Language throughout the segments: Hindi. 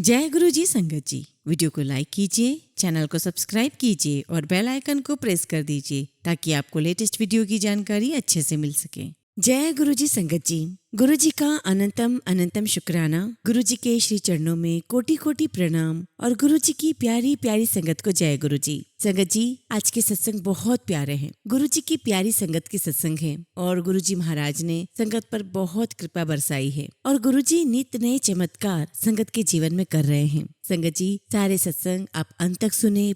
जय गुरु जी संगत जी। वीडियो को लाइक कीजिए, चैनल को सब्सक्राइब कीजिए और बेल आइकन को प्रेस कर दीजिए ताकि आपको लेटेस्ट वीडियो की जानकारी अच्छे से मिल सके। जय गुरु जी संगत जी। गुरु जी का अनंतम अनंतम शुक्राना। गुरु जी के श्री चरणों में कोटि कोटि प्रणाम और गुरु जी की प्यारी प्यारी संगत को जय गुरु जी। संगत जी, आज के सत्संग बहुत प्यारे हैं। गुरु जी की प्यारी संगत के सत्संग है और गुरु जी महाराज ने संगत पर बहुत कृपा बरसाई है और गुरु जी नित नए चमत्कार संगत के जीवन में कर रहे हैं। संगत जी, सारे सत्संग आप अंत तक सुने,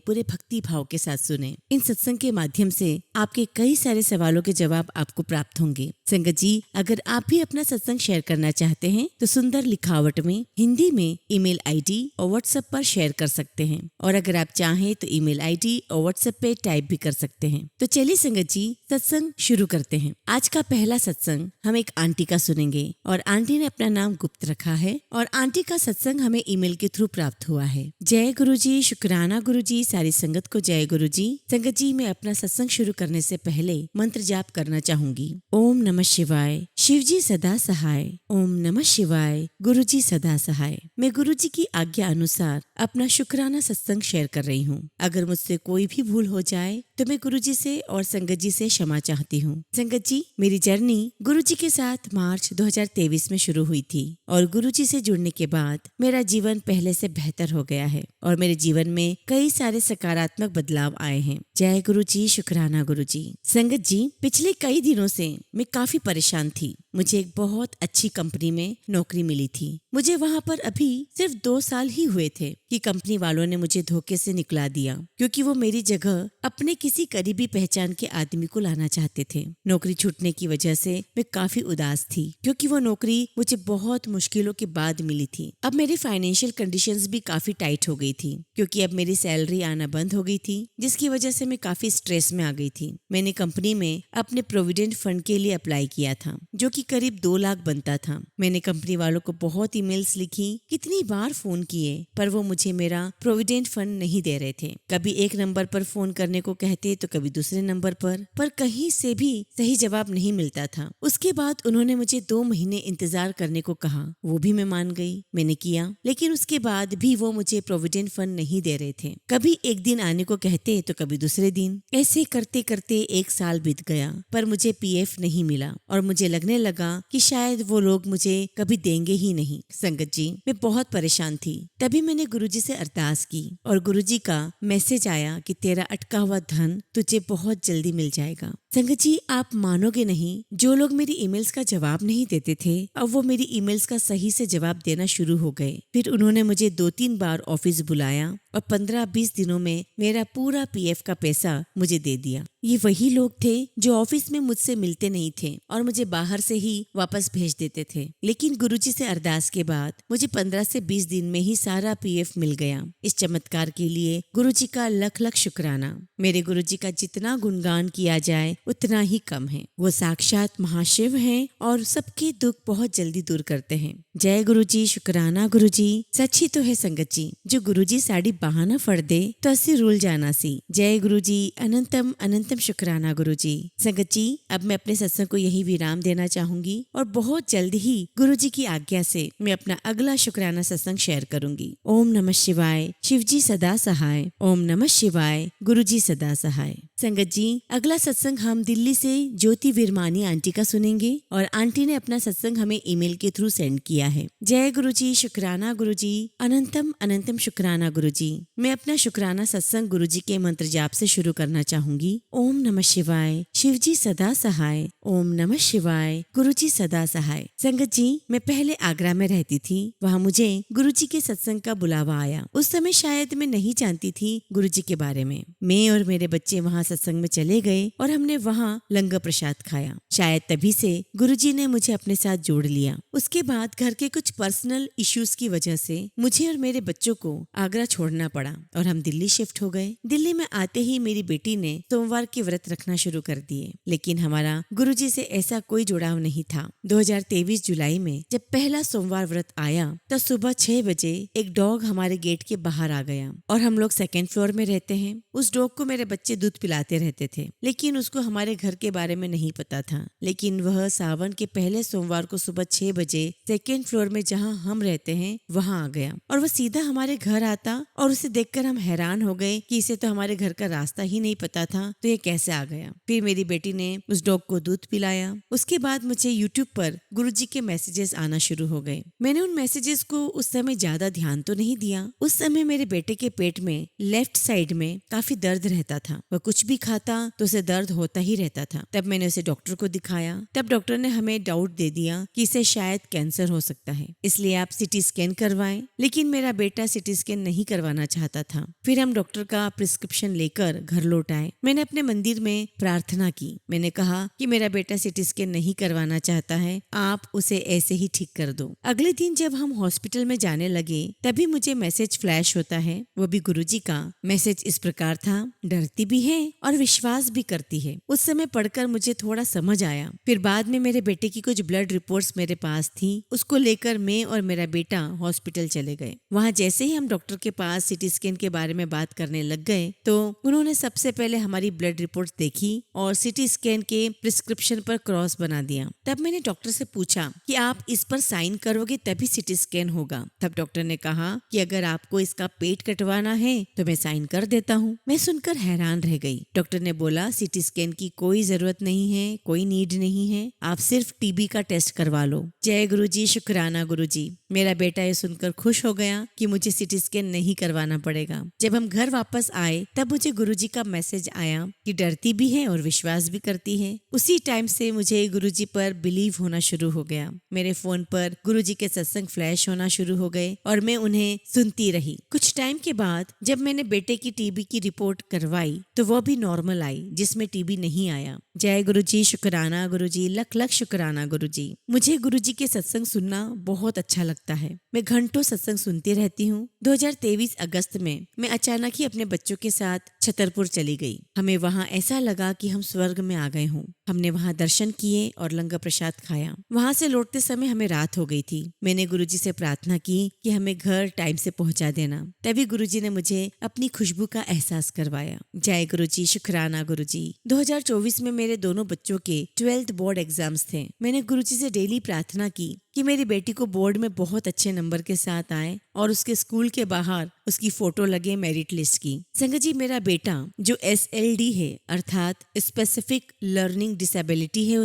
पूरे भक्ति भाव के साथ सुने। इन सत्संग के माध्यम से आपके कई सारे सवालों के जवाब आपको प्राप्त होंगे। संगत जी, अगर आप भी अपना सत्संग शेयर करना चाहते हैं तो सुंदर लिखावट में हिंदी में ईमेल आईडी और व्हाट्सएप पर शेयर कर सकते हैं और अगर आप चाहें तो ईमेल आईडी और व्हाट्सएप पे टाइप भी कर सकते हैं। तो चलिए संगत जी, सत्संग शुरू करते हैं। आज का पहला सत्संग हम एक आंटी का सुनेंगे और आंटी ने अपना नाम गुप्त रखा है और आंटी का सत्संग हमें ईमेल के थ्रू प्राप्त हुआ है। जय गुरु जी, शुक्राना गुरु जी, सारी संगत को जय गुरु जी। संगत जी, मैं अपना सत्संग शुरू करने से पहले मंत्र जाप करना चाहूंगी। ओम नमः शिवाय, शिव जी सदा सहाय। ओम नमः शिवाय, गुरु जी सदा सहाय। मैं गुरु जी की आज्ञा अनुसार अपना शुक्राना सत्संग शेयर कर रही हूँ। अगर मुझसे कोई भी भूल हो जाए तो मैं गुरु जी से और संगत जी से क्षमा चाहती हूँ। संगत जी, मेरी जर्नी गुरु जी के साथ मार्च 2023 में शुरू हुई थी और गुरु जी से जुड़ने के बाद मेरा जीवन पहले से बेहतर हो गया है और मेरे जीवन में कई सारे सकारात्मक बदलाव आए हैं। जय गुरु जी, शुक्राना गुरु जी। संगत जी, पिछले कई दिनों से मैं काफी परेशान थी। मुझे एक बहुत अच्छी कंपनी में नौकरी मिली थी। मुझे वहाँ पर अभी सिर्फ 2 साल ही हुए थे कि कंपनी वालों ने मुझे धोखे से निकला दिया क्योंकि वो मेरी जगह अपने किसी करीबी पहचान के आदमी को लाना चाहते थे। नौकरी छूटने की वजह से मैं काफी उदास थी क्योंकि वो नौकरी मुझे बहुत मुश्किलों के बाद मिली थी। अब मेरी फाइनेंशियल कंडीशंस भी काफी टाइट हो गई थी क्योंकि अब मेरी सैलरी आना बंद हो गई थी, जिसकी वजह से मैं काफी स्ट्रेस में आ गई थी। मैंने कंपनी में अपने प्रोविडेंट फंड के लिए अप्लाई किया था जो कि करीब 2 लाख बनता था। मैंने कंपनी वालों को बहुत ईमेल्स लिखी, कितनी बार फोन किए, पर वो मुझे मेरा प्रोविडेंट फंड नहीं दे रहे थे। कभी एक नंबर पर फोन करने को कहते तो कभी दूसरे नंबर पर कहीं से भी सही जवाब नहीं मिलता था। उसके बाद उन्होंने मुझे 2 महीने इंतजार करने को कहा, वो भी मैं मान गई। मैंने किया, लेकिन उसके बाद भी वो मुझे प्रोविडेंट फंड नहीं दे रहे थे। कभी एक दिन आने को कहते तो कभी दूसरे दिन। ऐसे करते करते 1 साल बीत गया पर मुझे पीएफ नहीं मिला और मुझे लगने लगा कि शायद वो लोग मुझे कभी देंगे ही नहीं। संगत जी, मैं बहुत परेशान थी। तभी मैंने गुरुजी से अरदास की और गुरुजी का मैसेज आया कि तेरा अटका हुआ धन तुझे बहुत जल्दी मिल जाएगा। संगत जी, आप मानोगे नहीं, जो लोग मेरी ईमेल्स का जवाब नहीं देते थे अब वो मेरी ईमेल्स का सही से जवाब देना शुरू हो गए। फिर उन्होंने मुझे 2-3 बार ऑफिस बुलाया और 15-20 दिनों में मेरा पूरा पीएफ का पैसा मुझे दे दिया। ये वही लोग थे जो ऑफिस में मुझसे मिलते नहीं थे और मुझे बाहर से ही वापस भेज देते थे। लेकिन गुरुजी से अरदास के बाद मुझे 15 से 20 दिन में ही सारा पीएफ मिल गया। इस चमत्कार के लिए गुरुजी का लख लख शुक्राना। मेरे गुरुजी का जितना गुणगान किया जाए उतना ही कम है। वो साक्षात महाशिव हैं और सबके दुख बहुत जल्दी दूर करते हैं। जय गुरुजी, शुक्राना गुरुजी। सच्ची तो है संगत जी, जो गुरुजी साड़ी बहाना फड़ दे तो अस्सी रूल जाना सी। जय गुरुजी, अनंतम अनंतम शुक्राना गुरुजी। संगत जी, अब मैं अपने सत्संग को यही विराम देना चाहूंगी और बहुत जल्द ही गुरुजी की आज्ञा से मैं अपना अगला शुक्राना सत्संग शेयर करूंगी। ओम नमः शिवाय, शिव जी सदा सहाय। ओम नमः शिवाय, गुरुजी सदा सहाय। संगत जी, अगला सत्संग हम दिल्ली से ज्योति विरमानी आंटी का सुनेंगे और आंटी ने अपना सत्संग हमें ईमेल के थ्रू सेंड किया है। जय गुरुजी, शुक्राना गुरुजी, अनंतम अनंतम शुक्राना गुरुजी। मैं अपना शुक्राना सत्संग गुरुजी के मंत्र जाप से शुरू करना चाहूंगी। ओम नमः शिवाय, शिव जी सदा सहाय। ओम नमः शिवाय, गुरुजी सदा सहाय। संगत जी, मैं पहले आगरा में रहती थी। वहाँ मुझे गुरुजी के सत्संग का बुलावा आया। उस समय शायद मैं नहीं जानती थी गुरुजी के बारे में। मैं और मेरे बच्चे वहाँ सत्संग में चले गए और हमने वहाँ लंगर प्रसाद खाया। शायद तभी से गुरुजी ने मुझे अपने साथ जोड़ लिया। उसके बाद घर के कुछ पर्सनल इश्यूज की वजह से मुझे और मेरे बच्चों को आगरा छोड़ना पड़ा और हम दिल्ली शिफ्ट हो गए। दिल्ली में आते ही मेरी बेटी ने सोमवार के व्रत रखना शुरू कर दिए, लेकिन हमारा गुरुजी से ऐसा कोई जुड़ाव नहीं था। 2023 जुलाई में जब पहला सोमवार व्रत आया तब सुबह 6 बजे एक डॉग हमारे गेट के बाहर आ गया और हम लोग 2nd फ्लोर में रहते हैं। उस डॉग को मेरे बच्चे दूध पिलाते आते रहते थे, लेकिन उसको हमारे घर के बारे में नहीं पता था। लेकिन वह सावन के पहले सोमवार को सुबह 6 बजे सेकेंड फ्लोर में जहाँ हम रहते हैं वहाँ आ गया और वह सीधा हमारे घर आता और उसे देखकर हम हैरान हो गए कि इसे तो हमारे घर का रास्ता ही नहीं पता था, तो ये कैसे आ गया। फिर मेरी बेटी ने उस डॉग को दूध पिलाया। उसके बाद मुझे यूट्यूब पर गुरुजी के मैसेजेस आना शुरू हो गए। मैंने उन मैसेजेस को उस समय ज्यादा ध्यान तो नहीं दिया। उस समय मेरे बेटे के पेट में लेफ्ट साइड में काफी दर्द रहता था। वह कुछ भी खाता तो उसे दर्द होता ही रहता था। तब मैंने उसे डॉक्टर को दिखाया। तब डॉक्टर ने हमें डाउट दे दिया कि इसे शायद कैंसर हो सकता है, इसलिए आप सिटी स्कैन करवाएं। लेकिन मेरा बेटा सिटी स्कैन नहीं करवाना चाहता था। फिर हम डॉक्टर का प्रिस्क्रिप्शन लेकर घर लौट आए। मैंने अपने मंदिर में प्रार्थना की। मैंने कहा कि मेरा बेटा सिटी स्कैन नहीं करवाना चाहता है, आप उसे ऐसे ही ठीक कर दो। अगले दिन जब हम हॉस्पिटल में जाने लगे तभी मुझे मैसेज फ्लैश होता है, वो भी गुरुजी का। मैसेज इस प्रकार था, डरती भी है और विश्वास भी करती है। उस समय पढ़कर मुझे थोड़ा समझ आया। फिर बाद में मेरे बेटे की कुछ ब्लड रिपोर्ट्स मेरे पास थी, उसको लेकर मैं और मेरा बेटा हॉस्पिटल चले गए। वहाँ जैसे ही हम डॉक्टर के पास सिटी स्कैन के बारे में बात करने लग गए तो उन्होंने सबसे पहले हमारी ब्लड रिपोर्ट्स देखी और सिटी स्कैन के प्रिस्क्रिप्शन पर क्रॉस बना दिया। तब मैंने डॉक्टर से पूछा कि आप इस पर साइन करोगे तभी सिटी स्कैन होगा। तब डॉक्टर ने कहा कि अगर आपको इसका पेट कटवाना है तो मैं साइन कर देता हूँ। मैं सुनकर हैरान रह गई। डॉक्टर ने बोला सिटी स्कैन की कोई जरूरत नहीं है, कोई नीड नहीं है, आप सिर्फ टीबी का टेस्ट करवा लो। जय गुरुजी, शुक्राना गुरुजी। मेरा बेटा ये सुनकर खुश हो गया कि मुझे सिटी स्कैन नहीं करवाना पड़ेगा। जब हम घर वापस आए तब मुझे गुरुजी का मैसेज आया कि डरती भी है और विश्वास भी करती है। उसी टाइम से मुझे गुरुजी पर बिलीव होना शुरू हो गया। मेरे फोन पर गुरुजी के सत्संग फ्लैश होना शुरू हो गए और मैं उन्हें सुनती रही। कुछ टाइम के बाद जब मैंने बेटे की टीबी की रिपोर्ट करवाई तो वह भी नॉर्मल आई, जिसमें टीबी नहीं आया। जय गुरुजी, शुक्राना गुरुजी, लख लख शुक्राना गुरुजी। मुझे गुरुजी के सत्संग सुनना बहुत अच्छा लगता है। मैं घंटों सत्संग सुनती रहती हूँ। 2023 अगस्त में मैं अचानक ही अपने बच्चों के साथ छतरपुर चली गई। हमें वहाँ ऐसा लगा कि हम स्वर्ग में आ गए हों। हमने वहाँ दर्शन किए और लंगर प्रसाद खाया। वहाँ से लौटते समय हमें रात हो गई थी। मैंने गुरुजी से प्रार्थना की कि हमें घर टाइम से पहुँचा देना। तभी गुरुजी ने मुझे अपनी खुशबू का एहसास करवाया। जय गुरुजी, शुक्राना गुरुजी। 2024 में मेरे दोनों बच्चों के 12th बोर्ड एग्जाम्स थे। मैंने गुरुजी से डेली प्रार्थना की कि मेरी बेटी को बोर्ड में बहुत अच्छे नंबर के साथ आए और उसके स्कूल के बाहर उसकी फोटो लगे मेरिट लिस्ट की। संगत जी, मेरा बेटा जो SLD है अर्थात स्पेसिफिक लर्निंग डिसेबिलिटी है,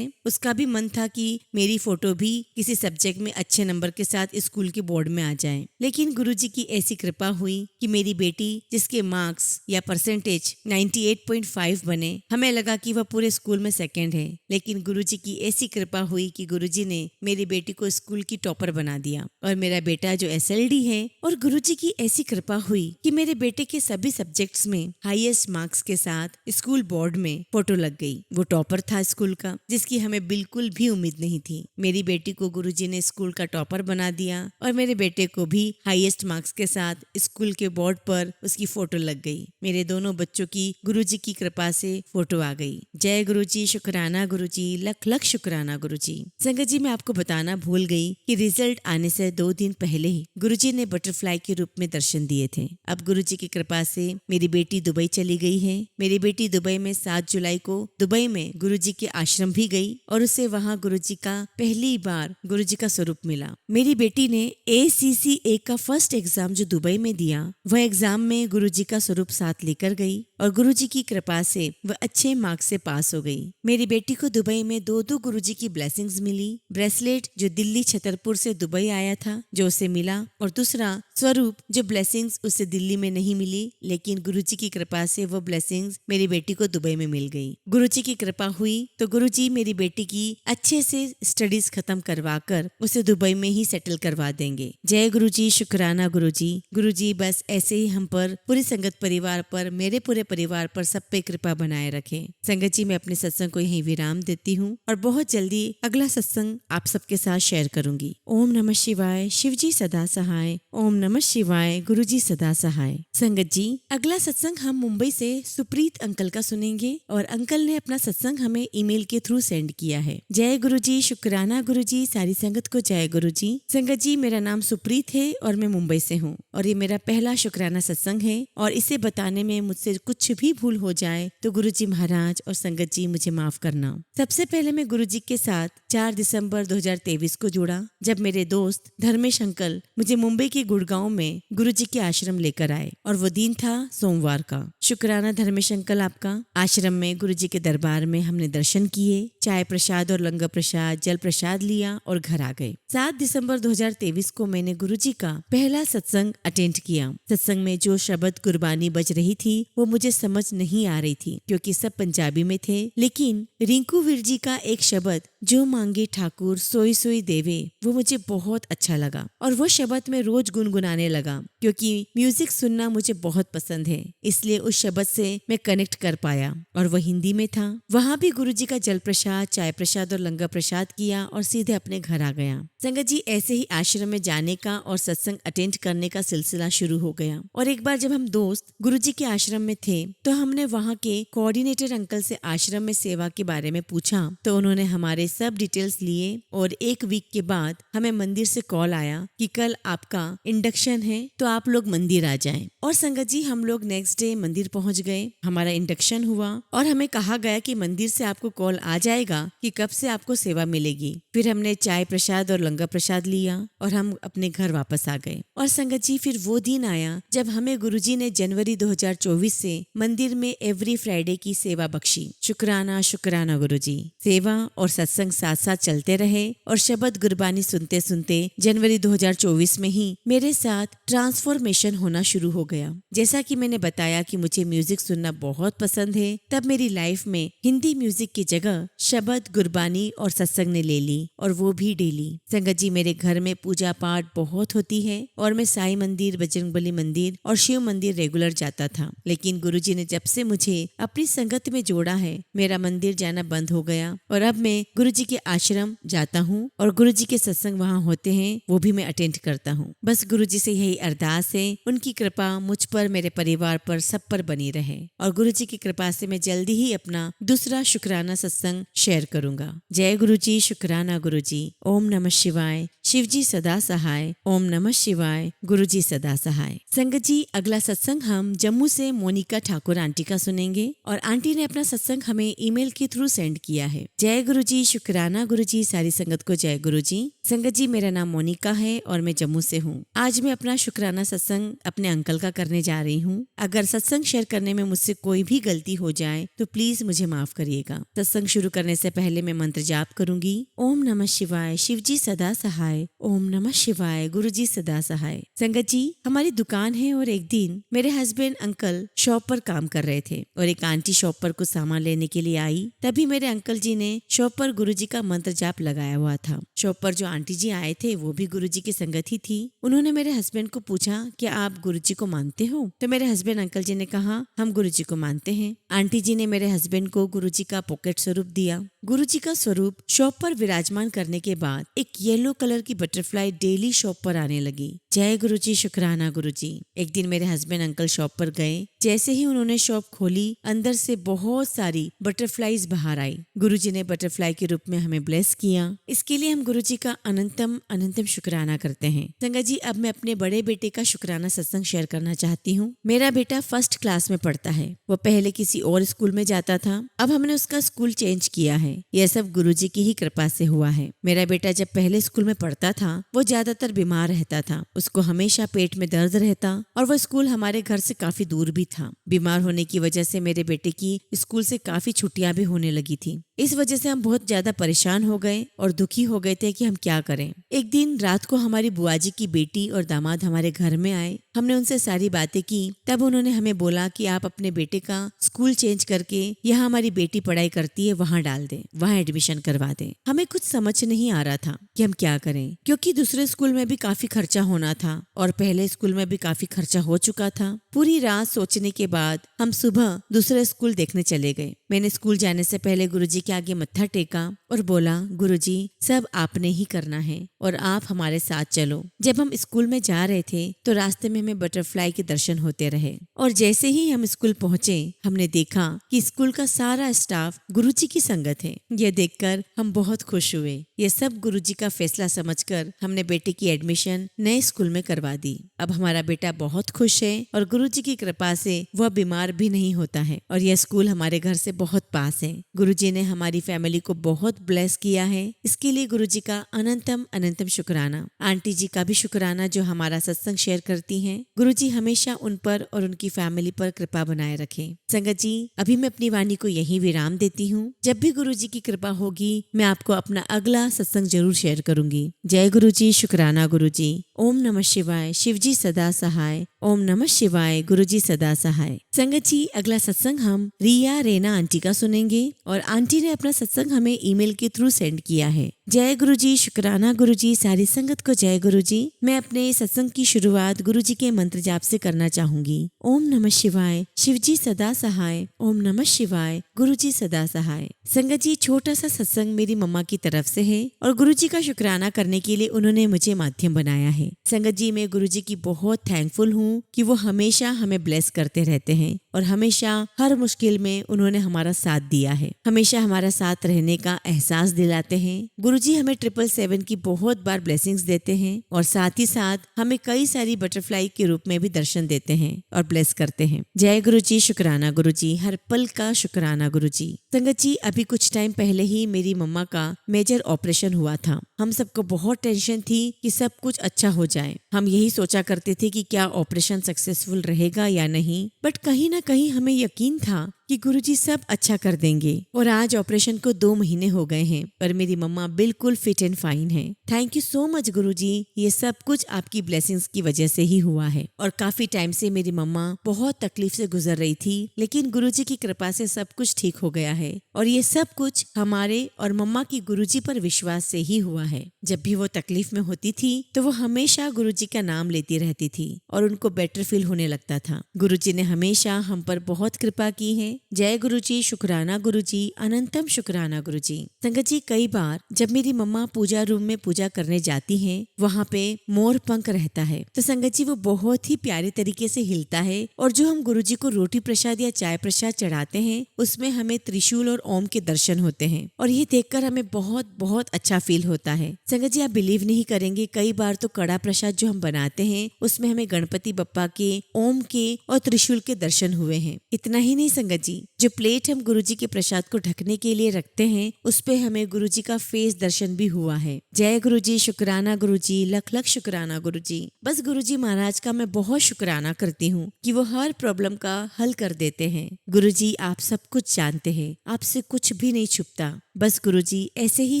उसका भी मन था कि मेरी फोटो भी किसी सब्जेक्ट में अच्छे नंबर के साथ स्कूल के बोर्ड में आ जाए। लेकिन गुरुजी की ऐसी कृपा हुई कि मेरी बेटी जिसके मार्क्स या परसेंटेज 98.5 बने, हमें लगा कि वह पूरे स्कूल में सेकेंड है। लेकिन गुरुजी की ऐसी कृपा हुई कि गुरुजी ने मेरी बेटी को स्कूल की टॉपर बना दिया और मेरा बेटा जो SLD है, और गुरुजी की ऐसी कृपा हुई कि मेरे बेटे के सभी सब्जेक्ट्स में हाईएस्ट मार्क्स के साथ स्कूल बोर्ड में फोटो लग गई। वो टॉपर था स्कूल का, जिसकी हमें बिल्कुल भी उम्मीद नहीं थी। मेरी बेटी को गुरुजी ने स्कूल का टॉपर बना दिया और मेरे बेटे को भी हाईएस्ट मार्क्स के साथ स्कूल के बोर्ड पर उसकी फोटो लग गई। मेरे दोनों बच्चों की गुरुजी की कृपा से फोटो आ गई। जय गुरुजी, शुक्राना गुरुजी, लख लख शुक्राना गुरुजी। संगत जी, मैं आपको बताना भूल गई कि रिजल्ट आने से 2 दिन पहले ही गुरुजी ने बटरफ्लाई के रूप में दर्शन दिए थे। अब गुरुजी की कृपा से मेरी बेटी दुबई चली गई है। मेरी बेटी दुबई में 7 जुलाई को दुबई में गुरुजी के आश्रम भी गई और उसे वहाँ गुरुजी का पहली बार गुरुजी का स्वरूप मिला। मेरी बेटी ने ACCA का फर्स्ट एग्जाम जो दुबई में दिया, वह एग्जाम में गुरुजी का स्वरूप साथ लेकर गई और गुरुजी की कृपा से वह अच्छे मार्क्स से पास हो गई। मेरी बेटी को दुबई में 2 गुरुजी की ब्लेसिंग्स मिली। ब्रेसलेट जो दिल्ली छतरपुर से दुबई आया था जो उसे मिला, और दूसरा स्वरूप जो ब्लेसिंग्स उसे दिल्ली में नहीं मिली, लेकिन गुरुजी की कृपा से वो ब्लेसिंग्स मेरी बेटी को दुबई में मिल गई। गुरुजी की कृपा हुई तो गुरुजी मेरी बेटी की अच्छे से स्टडीज खत्म करवा कर उसे दुबई में ही सेटल करवा देंगे। जय गुरुजी, शुक्राना गुरुजी। गुरुजी बस ऐसे ही हम पर, पूरी संगत परिवार पर, मेरे पूरे परिवार पर सब पे कृपा बनाए रखें। संगत जी, मैं अपने सत्संग को यहीं विराम देती हूँ और बहुत जल्दी अगला सत्संग आप सबके साथ शेयर करूंगी। ओम नमः शिवाय, शिवजी सदा सहाय। ओम नमः शिवाय, गुरुजी सदा सहाय। संगत जी, अगला सत्संग हम मुंबई से सुप्रीत अंकल का सुनेंगे और अंकल ने अपना सत्संग हमें ईमेल के थ्रू सेंड किया है। जय गुरुजी, शुक्राना गुरुजी, सारी संगत को जय गुरुजी। संगत जी, मेरा नाम सुप्रीत है और मैं मुंबई से हूँ और ये मेरा पहला शुक्राना सत्संग है और इसे बताने में मुझसे कुछ भी भूल हो जाए तो गुरुजी महाराज और संगत जी मुझे माफ करना। सबसे पहले मैं गुरुजी के साथ 4 दिसंबर 2023 को जुड़ा जब मेरे दोस्त धर्मेश अंकल मुझे मुंबई के गुड़गांव में गुरुजी के आश्रम लेकर आए और वो दिन था सोमवार का। शुक्राना धर्मेश अंकल आपका। आश्रम में गुरुजी के दरबार में हमने दर्शन किए, चाय प्रसाद और लंगर प्रसाद, जल प्रसाद लिया और घर आ गए। 7 दिसंबर 2023 को मैंने गुरुजी का पहला सत्संग अटेंड किया। सत्संग में जो शब्द गुरबानी बज रही थी वो मुझे समझ नहीं आ रही थी क्योंकि सब पंजाबी में थे, लेकिन रिंकू वीर जी का एक शब्द जो मांगे ठाकुर सोई सोई देवे वो मुझे बहुत अच्छा लगा और वो शब्द मैं रोज गुनगुनाने लगा क्योंकि म्यूजिक सुनना मुझे बहुत पसंद है, इसलिए उस शब्द से मैं कनेक्ट कर पाया और वो हिंदी में था। वहाँ भी गुरुजी का जल प्रसाद, चाय प्रसाद और लंगर प्रसाद किया और सीधे अपने घर आ गया। संगत जी, ऐसे ही आश्रम में जाने का और सत्संग अटेंड करने का सिलसिला शुरू हो गया और एक बार जब हम दोस्त गुरुजी के आश्रम में थे तो हमने वहाँ के कोऑर्डिनेटर अंकल से आश्रम में सेवा के बारे में पूछा तो उन्होंने हमारे सब डिटेल्स लिए और 1 वीक के बाद हमें मंदिर से कॉल आया कि कल आपका इंडक्शन है तो आप लोग मंदिर आ जाएं। और संगत जी, हम लोग नेक्स्ट डे मंदिर पहुंच गए, हमारा इंडक्शन हुआ और हमें कहा गया कि मंदिर से आपको कॉल आ जाएगा कि कब से आपको सेवा मिलेगी। फिर हमने चाय प्रसाद और लंगर प्रसाद लिया और हम अपने घर वापस आ गए। और संगत जी, फिर वो दिन आया जब हमें गुरुजी ने जनवरी 2024 से मंदिर में एवरी फ्राइडे की सेवा बख्शी। शुक्राना शुक्राना गुरुजी। सेवा और सत्संग साथ साथ चलते रहे और शब्द गुरबानी सुनते सुनते जनवरी 2024 में ही मेरे साथ ट्रांसफॉर्मेशन होना शुरू हो गया। जैसा कि मैंने बताया कि मुझे म्यूजिक सुनना बहुत पसंद है, तब मेरी लाइफ में हिंदी म्यूजिक की जगह शब्द गुरबानी और सत्संग ने ले ली और वो भी डेली। संगत जी, मेरे घर में पूजा पाठ बहुत होती है और मैं साईं मंदिर, बजरंगबली मंदिर और शिव मंदिर रेगुलर जाता था, लेकिन गुरुजी ने जब से मुझे अपनी संगत में जोड़ा है मेरा मंदिर जाना बंद हो गया और अब मैं गुरुजी के आश्रम जाता हूँ और गुरुजी के सत्संग वहाँ होते हैं वो भी मैं अटेंड करता हूँ। बस गुरुजी से यही अरदास है, उनकी कृपा मुझ पर, मेरे परिवार पर, सब पर बनी रहे और गुरुजी की कृपा से मैं जल्दी ही अपना दूसरा शुक्राना सत्संग शेयर करूंगा। जय गुरुजी, शुक्राना गुरुजी। ओम नमः शिवाय, शिवजी सदा सहाय। ओम नमः शिवाय, गुरुजी सदा सहाय। संगत जी, अगला सत्संग हम जम्मू से मोनिका ठाकुर आंटी का सुनेंगे और आंटी ने अपना सत्संग हमें ईमेल के थ्रू सेंड किया है। जय गुरुजी, शुक्राना गुरुजी, सारी संगत को जय गुरुजी। संगत जी, मेरा नाम मोनिका है और मैं जम्मू से हूँ। आज मैं अपना शुक्राना सत्संग अपने अंकल का करने जा रही हूँ। अगर सत्संग शेयर करने में मुझसे कोई भी गलती हो जाए तो प्लीज मुझे माफ करिएगा। सत्संग शुरू करने से पहले मैं मंत्र जाप करूंगी। ओम नमः शिवाय, शिवजी सदा सहाय। ओम नमः शिवाय, गुरुजी सदा सहाय। संगत जी, हमारी दुकान है और एक दिन मेरे हस्बैंड अंकल शॉप पर काम कर रहे थे और एक आंटी शॉप पर कुछ सामान लेने के लिए आई। तभी मेरे अंकल जी ने शॉप पर गुरुजी का मंत्र जाप लगाया हुआ था। शॉप पर जो आंटी जी आए थे वो भी गुरुजी की संगत ही थी। उन्होंने मेरे हस्बैंड को पूछा कि आप गुरुजी को मानते हो? तो मेरे हस्बैंड अंकल जी ने कहा हम गुरुजी को मानते हैं। आंटी जी ने मेरे हस्बैंड को गुरुजी का पॉकेट स्वरूप दिया। गुरुजी का स्वरूप शॉप पर विराजमान करने के बाद एक येलो कलर की बटरफ्लाई डेली शॉप पर आने लगी। जय गुरुजी, शुक्राना गुरुजी। एक दिन मेरे हस्बैंड अंकल शॉप पर गए। जैसे ही उन्होंने शॉप खोली, अंदर से बहुत सारी बटरफ्लाईज बाहर आई। गुरुजी ने बटरफ्लाई के रूप में हमें ब्लेस किया। इसके लिए हम गुरुजी का अनंतम अनंतम शुक्राना करते हैं। संगत जी, अब मैं अपने बड़े बेटे का शुक्राना सत्संग शेयर करना चाहती हूँ। मेरा बेटा 1st क्लास में पढ़ता है। वो पहले किसी और स्कूल में जाता था, अब हमने उसका स्कूल चेंज किया है। यह सब गुरुजी की ही कृपा से हुआ है। मेरा बेटा जब पहले स्कूल में पढ़ता था वो ज्यादातर बीमार रहता था। उसको हमेशा पेट में दर्द रहता और वो स्कूल हमारे घर से काफी दूर भी था। बीमार होने की वजह से मेरे बेटे की स्कूल से काफी छुट्टियां भी होने लगी थी। इस वजह से हम बहुत ज्यादा परेशान हो गए और दुखी हो गए थे कि हम क्या करें। एक दिन रात को हमारी बुआ जी की बेटी और दामाद हमारे घर में आए। हमने उनसे सारी बातें की। तब उन्होंने हमें बोला कि आप अपने बेटे का स्कूल चेंज करके यहाँ हमारी बेटी पढ़ाई करती है वहाँ डाल दें, वहाँ एडमिशन करवा दें। हमें कुछ समझ नहीं आ रहा था कि हम क्या करें, क्योंकि दूसरे स्कूल में भी काफी खर्चा होना था और पहले स्कूल में भी काफी खर्चा हो चुका था। पूरी रात सोचने के बाद हम सुबह दूसरे स्कूल देखने चले गए। मैंने स्कूल जाने से पहले गुरुजी के आगे मत्था टेका और बोला, गुरुजी सब आपने ही करना है और आप हमारे साथ चलो। जब हम स्कूल में जा रहे थे तो रास्ते में हमें बटरफ्लाई के दर्शन होते रहे और जैसे ही हम स्कूल पहुंचे हमने देखा कि स्कूल का सारा स्टाफ गुरुजी की संगत है। यह देखकर हम बहुत खुश हुए। ये सब गुरुजी का फैसला समझकर हमने बेटे की एडमिशन नए स्कूल में करवा दी। अब हमारा बेटा बहुत खुश है और गुरुजी की कृपा से वह बीमार भी नहीं होता है और यह स्कूल हमारे घर से बहुत पास है। गुरुजी ने हमारी फैमिली को बहुत ब्लेस किया है। इसके लिए गुरुजी का अनंतम अनंतम शुक्राना। आंटी जी का भी शुक्राना जो हमारा सत्संग शेयर करती हैं। गुरुजी हमेशा उन पर और उनकी फैमिली पर कृपा बनाए रखें। संगत जी, अभी मैं अपनी वाणी को यहीं विराम देती हूँ। जब भी गुरुजी की कृपा होगी मैं आपको अपना अगला सत्संग जरूर शेयर करूंगी। जय गुरुजी, शुक्राना गुरुजी। ओम नमः शिवाय। शिवजी सदा सहाय। ओम नमः शिवाय। गुरुजी सदा सहाय। संगत जी, अगला सत्संग हम रिया रेना आंटी का सुनेंगे और आंटी ने अपना सत्संग हमें ईमेल के थ्रू सेंड किया है। जय गुरुजी, शुक्राना गुरुजी। सारी संगत को जय गुरुजी। मैं अपने सत्संग की शुरुआत गुरुजी के मंत्र जाप से करना चाहूंगी। ओम नमः शिवाय। शिवजी सदा सहाय। ओम नमः शिवाय। गुरुजी सदा सहाय। संगत जी, छोटा सा सत्संग मेरी मम्मा की तरफ से है और गुरुजी का शुक्राना करने के लिए उन्होंने मुझे माध्यम बनाया है। संगत जी, मैं गुरुजी की बहुत थैंकफुल हूँ कि वो हमेशा हमें ब्लेस करते रहते हैं और हमेशा हर मुश्किल में उन्होंने हमारा साथ दिया है। हमेशा हमारा साथ रहने का एहसास दिलाते हैं। गुरुजी हमें 777 की बहुत बार ब्लेसिंग्स देते हैं और साथ ही साथ हमें कई सारी बटरफ्लाई के रूप में भी दर्शन देते हैं और ब्लेस करते हैं। जय गुरुजी, शुक्राना गुरुजी। हर पल का शुक्राना गुरुजी। संगत जी, अभी कुछ टाइम पहले ही मेरी मम्मा का मेजर ऑपरेशन हुआ था। हम सबको बहुत टेंशन थी कि सब कुछ अच्छा हो जाए। हम यही सोचा करते थे कि क्या ऑपरेशन सक्सेसफुल रहेगा या नहीं, बट कहीं ना कहीं हमें यकीन था कि गुरुजी सब अच्छा कर देंगे। और आज ऑपरेशन को 2 महीने हो गए हैं पर मेरी मम्मा बिल्कुल फिट एंड फाइन है। थैंक यू सो मच गुरुजी। ये सब कुछ आपकी ब्लेसिंग्स की वजह से ही हुआ है। और काफी टाइम से मेरी मम्मा बहुत तकलीफ से गुजर रही थी, लेकिन गुरुजी की कृपा से सब कुछ ठीक हो गया है। और ये सब कुछ हमारे और मम्मा की गुरुजी पर विश्वास से ही हुआ है। जब भी वो तकलीफ में होती थी तो वो हमेशा गुरुजी का नाम लेती रहती थी और उनको बेटर फील होने लगता था। गुरुजी ने हमेशा हम पर बहुत कृपा की है। जय गुरुजी, शुक्राना गुरुजी। अनंतम शुक्राना गुरुजी। संगत जी, कई बार जब मेरी मम्मा पूजा रूम में पूजा करने जाती हैं, वहाँ पे मोर पंख रहता है तो संगत जी वो बहुत ही प्यारे तरीके से हिलता है और जो हम गुरुजी को रोटी प्रसाद या चाय प्रसाद चढ़ाते हैं उसमें हमें त्रिशूल और ओम के दर्शन होते हैं और ये देखकर हमें बहुत बहुत अच्छा फील होता है। संगत जी, आप बिलीव नहीं करेंगे, कई बार तो कड़ा प्रसाद जो हम बनाते हैं उसमें हमें गणपति बप्पा के, ओम के और त्रिशूल के दर्शन हुए हैं। इतना ही नहीं संगत जी, जो प्लेट हम गुरुजी के प्रसाद को ढकने के लिए रखते हैं उस पे हमें गुरुजी का फेस दर्शन भी हुआ है। जय गुरुजी, शुक्राना गुरुजी। लख लख शुक्राना गुरुजी। बस गुरुजी महाराज का मैं बहुत शुक्राना करती हूँ कि वो हर प्रॉब्लम का हल कर देते हैं। गुरुजी आप सब कुछ जानते हैं, आपसे कुछ भी नहीं छुपता। बस गुरुजी ऐसे ही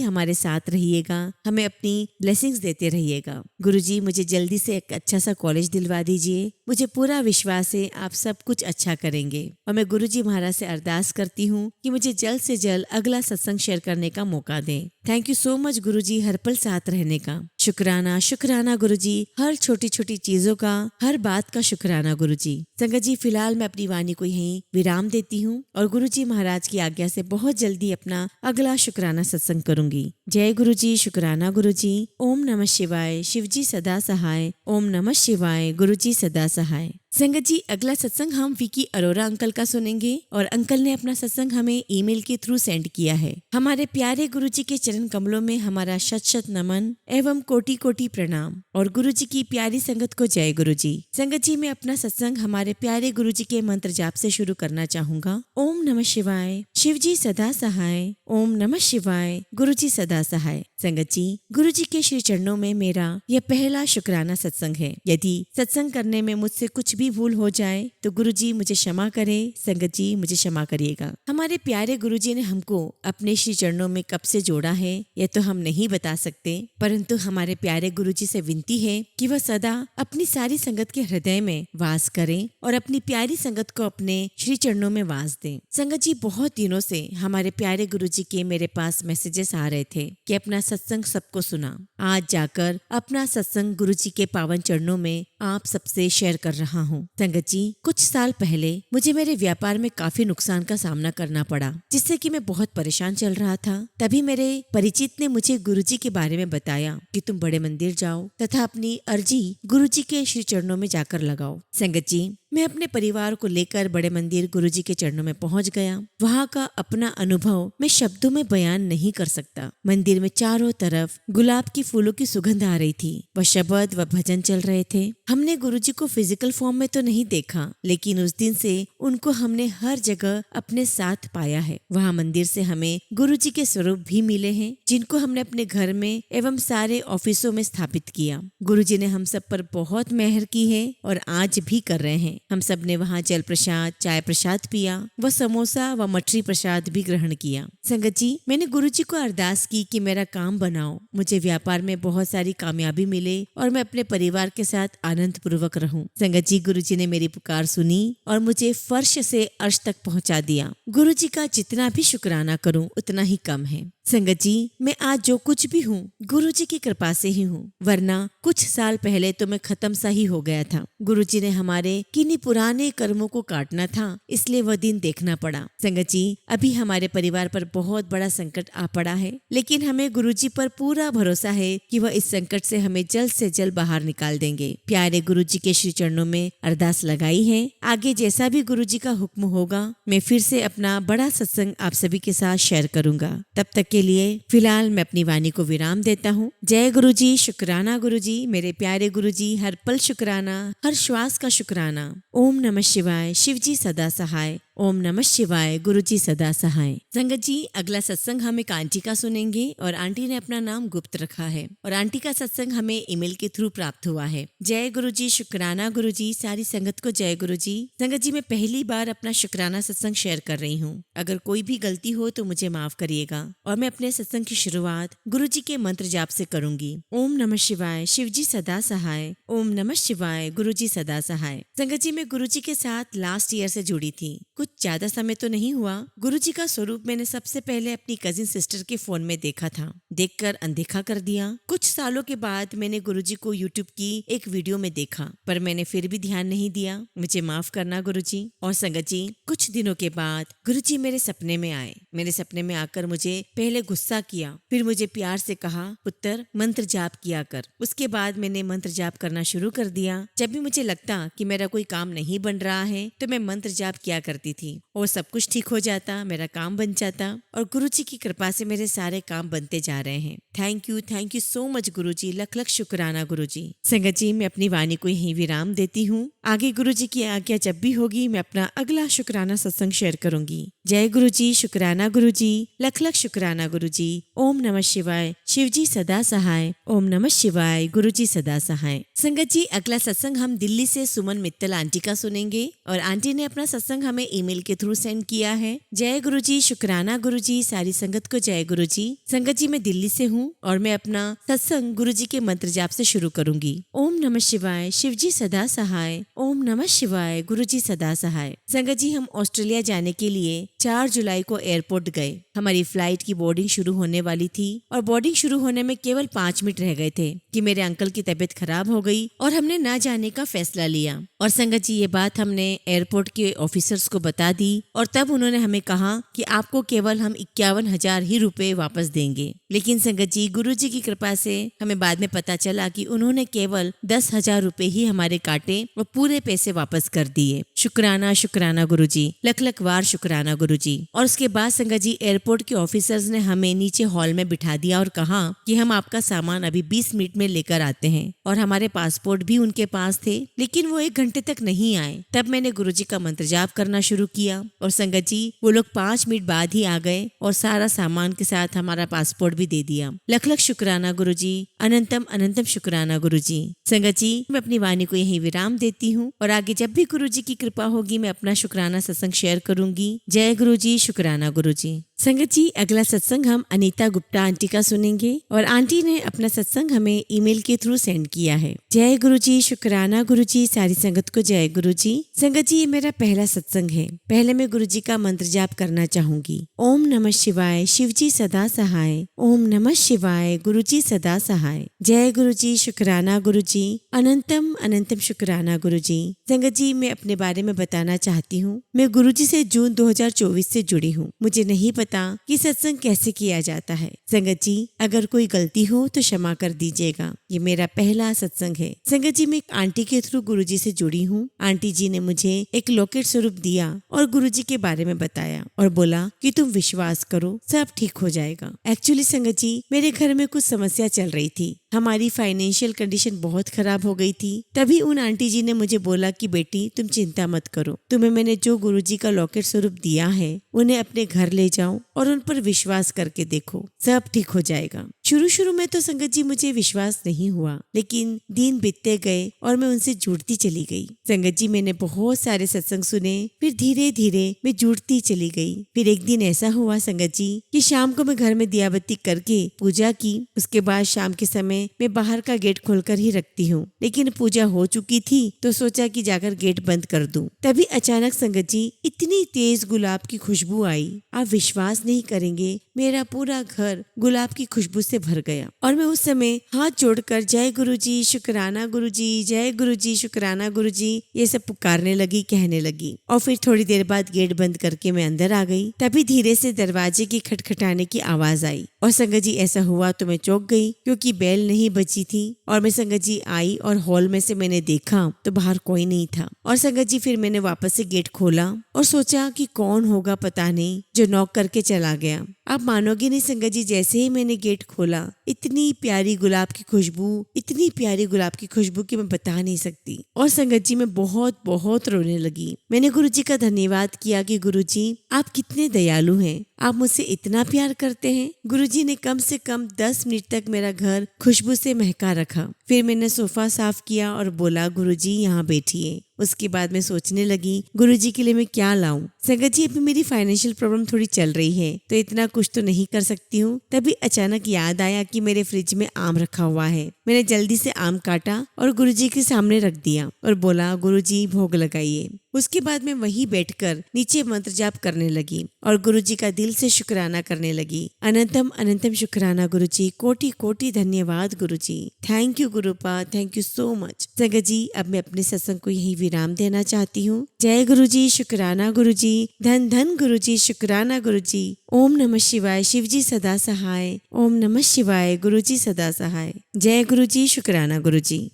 हमारे साथ रहिएगा, हमें अपनी ब्लेसिंग्स देते रहिएगा। गुरुजी मुझे जल्दी से एक अच्छा सा कॉलेज दिलवा दीजिए। मुझे पूरा विश्वास है आप सब कुछ अच्छा करेंगे और मैं गुरुजी महाराज से अरदास करती हूँ कि मुझे जल्द से जल्द अगला सत्संग शेयर करने का मौका दें। थैंक यू सो मच गुरुजी, हर पल साथ रहने का। शुक्राना शुक्राना गुरुजी। हर छोटी छोटी चीजों का, हर बात का शुक्राना गुरुजी। संगत जी, फिलहाल मैं अपनी वाणी को यहीं विराम देती हूँ और गुरुजी महाराज की आज्ञा से बहुत जल्दी अपना अगला शुक्राना सत्संग करूंगी। जय गुरुजी, शुक्राना गुरुजी। ओम नमः शिवाय। शिवजी सदा सहाय। ओम नमः शिवाय। गुरुजी सदा सहाय। संगत जी, अगला सत्संग हम विकी अरोरा अंकल का सुनेंगे और अंकल ने अपना सत्संग हमें ईमेल के थ्रू सेंड किया है। हमारे प्यारे गुरुजी के चरण कमलों में हमारा शत शत नमन एवं कोटि कोटि प्रणाम और गुरुजी की प्यारी संगत को जय गुरुजी। संगत जी, मैं अपना सत्संग हमारे प्यारे गुरुजी के मंत्र जाप से शुरू करना चाहूंगा। ओम नमः शिवाय। शिवजी सदा सहाय। ओम नमः शिवाय। गुरुजी सदा सहाय। संगत जी, गुरुजी के श्री चरणों में मेरा यह पहला शुक्राना सत्संग है। यदि सत्संग करने में मुझसे कुछ भी भूल हो जाए तो गुरुजी मुझे क्षमा करे। संगत जी, मुझे क्षमा करिएगा। हमारे प्यारे गुरुजी ने हमको अपने श्री चरणों में कब से जोड़ा है यह तो हम नहीं बता सकते, परंतु हमारे प्यारे गुरुजी से विनती है कि वह सदा अपनी सारी संगत के हृदय में वास करें और अपनी प्यारी संगत को अपने श्री चरणों में वास दें। संगत जी, बहुत दिनों से हमारे प्यारे गुरुजी के मेरे पास मैसेजेस आ रहे थे कि अपना सत्संग सबको सुना। आज जाकर अपना सत्संग गुरुजी के पावन चरणों में आप सबसे शेयर कर रहा हूँ। संगत जी, कुछ साल पहले मुझे मेरे व्यापार में काफी नुकसान का सामना करना पड़ा, जिससे कि मैं बहुत परेशान चल रहा था। तभी मेरे परिचित ने मुझे गुरुजी के बारे में बताया कि तुम बड़े मंदिर जाओ तथा अपनी अर्जी गुरुजी के श्री चरणों में जाकर लगाओ। संगत जी, मैं अपने परिवार को लेकर बड़े मंदिर गुरुजी के चरणों में पहुंच गया। वहां का अपना अनुभव मैं शब्दों में बयान नहीं कर सकता। मंदिर में चारों तरफ गुलाब की फूलों की सुगंध आ रही थी। वह शब्द व भजन चल रहे थे। हमने गुरुजी को फिजिकल फॉर्म में तो नहीं देखा, लेकिन उस दिन से उनको हमने हर जगह अपने साथ पाया है। वहाँ मंदिर से हमें गुरुजी के स्वरूप भी मिले हैं, जिनको हमने अपने घर में एवं सारे ऑफिसों में स्थापित किया। गुरुजी ने हम सब पर बहुत मेहर की है और आज भी कर रहे हैं। हम सब ने वहाँ जल प्रसाद, चाय प्रसाद पिया व समोसा व मठरी प्रसाद भी ग्रहण किया। संगत जी, मैंने गुरुजी को अरदास की कि मेरा काम बनाओ, मुझे व्यापार में बहुत सारी कामयाबी मिले और मैं अपने परिवार के साथ आनंद पूर्वक रहूं। संगत जी, गुरुजी ने मेरी पुकार सुनी और मुझे फर्श से अर्श तक पहुंचा दिया। गुरुजी का जितना भी शुक्राना करूं उतना ही कम है। संगत जी, मैं आज जो कुछ भी हूँ गुरुजी की कृपा से ही हूँ, वरना कुछ साल पहले तो मैं खत्म सा ही हो गया था। गुरुजी ने हमारे किन्हीं पुराने कर्मों को काटना था, इसलिए वह दिन देखना पड़ा। संगत जी, अभी हमारे परिवार पर बहुत बड़ा संकट आ पड़ा है, लेकिन हमें गुरुजी पर पूरा भरोसा है कि वह इस संकट से हमें जल्द से जल्द बाहर निकाल देंगे। प्यारे गुरुजी के श्री चरणों में अरदास लगाई है। आगे जैसा भी गुरुजी का हुक्म होगा, मैं फिर से अपना बड़ा सत्संग आप सभी के साथ शेयर करूंगा। तब तक के लिए फिलहाल मैं अपनी वाणी को विराम देता हूँ। जय गुरुजी, शुक्राना गुरुजी, मेरे प्यारे गुरुजी, हर पल शुक्राना, हर श्वास का शुक्राना। ओम नमः शिवाय, शिवजी सदा सहाय। ओम नमः शिवाय, गुरुजी सदा सहाय। संगत जी, अगला सत्संग हम एक आंटी का सुनेंगे और आंटी ने अपना नाम गुप्त रखा है और आंटी का सत्संग हमें ईमेल के थ्रू प्राप्त हुआ है। जय गुरुजी, शुक्राना गुरुजी, सारी संगत को जय गुरुजी। संगत जी, मैं पहली बार अपना शुक्राना सत्संग शेयर कर रही हूँ। अगर कोई भी गलती हो तो मुझे माफ करिएगा और मैं अपने सत्संग की शुरुआत गुरुजी के मंत्र जाप से करूंगी। ओम नमः शिवाय, शिवजी सदा सहाय। ओम नमः शिवाय, गुरुजी सदा सहाय। संगत जी, मैं गुरुजी के साथ लास्ट ईयर से जुड़ी थी। कुछ ज्यादा समय तो नहीं हुआ। गुरुजी का स्वरूप मैंने सबसे पहले अपनी कजिन सिस्टर के फोन में देखा था, देखकर अनदेखा कर दिया। कुछ सालों के बाद मैंने गुरुजी को यूट्यूब की एक वीडियो में देखा, पर मैंने फिर भी ध्यान नहीं दिया। मुझे माफ करना गुरुजी। और संगत जी, कुछ दिनों के बाद गुरुजी मेरे सपने में आए। मेरे सपने में आकर मुझे पहले गुस्सा किया, फिर मुझे प्यार से कहा, पुत्र मंत्र जाप किया कर। उसके बाद मैंने मंत्र जाप करना शुरू कर दिया। जब भी मुझे लगता कि मेरा कोई काम नहीं बन रहा है तो मैं मंत्र जाप किया करती थी और सब कुछ ठीक हो जाता, मेरा काम बन जाता और गुरुजी की कृपा से मेरे सारे काम बनते जा रहे हैं। थैंक यू सो मच गुरुजी, लख लख शुक्राना गुरुजी। संगत जी, मैं अपनी वाणी को यहीं विराम देती हूँ। आगे गुरुजी की आज्ञा जब भी होगी मैं अपना अगला शुक्राना सत्संग शेयर करूंगी। जय गुरुजी, शुक्राना गुरुजी, लख लख शुक्राना गुरुजी। ओम नमः शिवाय, शिवजी सदा सहाय। ओम नमः शिवाय, गुरुजी सदा सहाय। संगत जी, अगला सत्संग हम दिल्ली से सुमन मित्तल आंटी का सुनेंगे और आंटी ने अपना सत्संग हमें ईमेल के थ्रू सेंड किया है। जय गुरुजी, शुक्राना गुरुजी, सारी संगत को जय गुरुजी। संगत जी, मैं दिल्ली से हूँ और मैं अपना सत्संग गुरुजी के मंत्र जाप से शुरू करूंगी। ओम नमः शिवाय, शिवजी सदा सहाय। ओम नमः शिवाय, गुरुजी सदा सहाय। संगत जी, हम ऑस्ट्रेलिया जाने के लिए 4 जुलाई को एयरपोर्ट गए। हमारी फ्लाइट की बोर्डिंग शुरू होने वाली थी और बोर्डिंग शुरू होने में केवल 5 मिनट रह गए थे कि मेरे अंकल की तबीयत खराब हो गई और हमने ना जाने का फैसला लिया। और संगत जी, ये बात हमने एयरपोर्ट के ऑफिसर्स को बता दी और तब उन्होंने हमें कहा कि आपको केवल हम 51,000 ही रुपए वापस देंगे। लेकिन संगत जी, गुरुजी की कृपा से हमें बाद में पता चला कि उन्होंने केवल 10,000 रुपए ही हमारे काटे और पूरे पैसे वापस कर दिए। शुक्राना शुक्राना गुरुजी, लख लख वार शुक्राना गुरुजी। और उसके बाद संगत जी, एयरपोर्ट के ऑफिसर्स ने हमें नीचे हॉल में बिठा दिया और कहा कि हम आपका सामान अभी 20 मिनट में लेकर आते हैं। और हमारे पासपोर्ट भी उनके पास थे, लेकिन वो 1 घंटे तक नहीं आए। तब मैंने गुरुजी का मंत्र जाप करना शुरू किया और संगत जी, वो लोग 5 मिनट बाद ही आ गए और सारा सामान के साथ हमारा पासपोर्ट भी दे दिया। लख लख शुक्राना गुरुजी, अनंतम अनंतम शुक्राना गुरुजी। संगत जी, मैं अपनी वाणी को यहीं विराम देती हूँ और आगे जब भी गुरुजी की कृपा होगी मैं अपना शुक्राना सत्संग शेयर करूंगी। जय गुरुजी, शुक्राना गुरुजी। संगत संगत जी, अगला सत्संग हम अनीता गुप्ता आंटी का सुनेंगे और आंटी ने अपना सत्संग हमें ईमेल के थ्रू सेंड किया है। जय गुरु जी, शुक्राना गुरु जी, सारी संगत को जय गुरु जी। संगत जी, ये मेरा पहला सत्संग है। पहले मैं गुरु जी का मंत्र जाप करना चाहूंगी। ओम नमः शिवाय, शिव जी सदा सहाय। ओम नमः शिवाय, गुरु जी सदा सहाय। जय गुरु जी, शुक्राना गुरु जी, अनंतम अनंतम शुक्राना गुरु जी। संगत जी, मैं अपने बारे में बताना चाहती हूँ। मैं गुरु जी से जून 2024 से जुड़ी हूँ। मुझे नहीं पता कि सत्संग कैसे किया जाता है। संगत जी, अगर कोई गलती हो तो क्षमा कर दीजिएगा। ये मेरा पहला सत्संग है। संगत जी, मैं एक आंटी के थ्रू गुरुजी से जुड़ी हूँ। आंटी जी ने मुझे एक लॉकेट स्वरूप दिया और गुरुजी के बारे में बताया और बोला कि तुम विश्वास करो, सब ठीक हो जाएगा। एक्चुअली संगत जी, मेरे घर में कुछ समस्या चल रही थी। हमारी फाइनेंशियल कंडीशन बहुत खराब हो गई थी। तभी उन आंटी जी ने मुझे बोला कि बेटी, तुम चिंता मत करो, तुम्हें मैंने जो गुरुजी का लॉकेट स्वरूप दिया है उन्हें अपने घर ले जाओ और उन पर विश्वास करके देखो, सब ठीक हो जाएगा। शुरू शुरू में तो संगत जी मुझे विश्वास नहीं हुआ, लेकिन दिन बीतते गए और मैं उनसे जुड़ती चली गई। संगत जी, मैंने बहुत सारे सत्संग सुने, फिर धीरे धीरे मैं जुड़ती चली गई। फिर एक दिन ऐसा हुआ संगत जी कि शाम को मैं घर में दिया बत्ती करके पूजा की। उसके बाद शाम के समय मैं बाहर का गेट खोलकर ही रखती हूँ, लेकिन पूजा हो चुकी थी तो सोचा कि जाकर गेट बंद कर दूं। तभी अचानक संगत जी इतनी तेज गुलाब की खुशबू आई, आप विश्वास नहीं करेंगे, मेरा पूरा घर गुलाब की खुशबू से भर गया। और मैं उस समय हाथ जोड़कर जय गुरुजी, शुक्राना गुरुजी, जय गुरुजी, शुक्राना गुरुजी, ये सब पुकारने लगी, कहने लगी। और फिर थोड़ी देर बाद गेट बंद करके मैं अंदर आ गई। तभी धीरे से दरवाजे की खटखटाने की आवाज आई और संगत जी ऐसा हुआ तो मैं चौंक गई, क्योंकि बेल नहीं बजी थी। और मैं संगत जी आई और हॉल में से मैंने देखा तो बाहर कोई नहीं था। और संगत जी फिर मैंने वापस से गेट खोला और सोचा कि कौन होगा पता नहीं जो नॉक करके चला गया। आप मानोगे नहीं संगत जी, जैसे ही मैंने गेट खोला इतनी प्यारी गुलाब की खुशबू, इतनी प्यारी गुलाब की खुशबू कि मैं बता नहीं सकती। और संगत जी मैं बहुत बहुत रोने लगी। मैंने गुरुजी का धन्यवाद किया कि गुरुजी आप कितने दयालु हैं, आप मुझसे इतना प्यार करते हैं। गुरुजी ने कम से कम 10 मिनट तक मेरा घर खुशबू से महका रखा। फिर मैंने सोफा साफ किया और बोला गुरुजी यहाँ बैठिए। उसके बाद मैं सोचने लगी गुरुजी के लिए मैं क्या लाऊं। संगत जी, अभी मेरी फाइनेंशियल प्रॉब्लम थोड़ी चल रही है तो इतना कुछ तो नहीं कर सकती हूँ। तभी अचानक याद आया कि मेरे फ्रिज में आम रखा हुआ है। मैंने जल्दी से आम काटा और गुरुजी के सामने रख दिया और बोला गुरुजी भोग लगाइए। उसके बाद मैं वहीं बैठकर नीचे मंत्र जाप करने लगी और गुरुजी का दिल से शुक्राना करने लगी। अनंतम अनंतम शुक्राना गुरुजी, कोटि कोटि धन्यवाद गुरुजी, थैंक यू गुरुपा, थैंक यू सो मच। संगत जी, अब मैं अपने सत्संग को यही विराम देना चाहती हूँ। जय गुरुजी, शुक्राना गुरुजी, धन धन गुरुजी, शुक्राना गुरुजी। ओम नमः शिवाय, शिव जी सदा सहाय। ओम नमः शिवाय, गुरुजी सदा सहाय। जय गुरुजी, शुक्राना गुरुजी।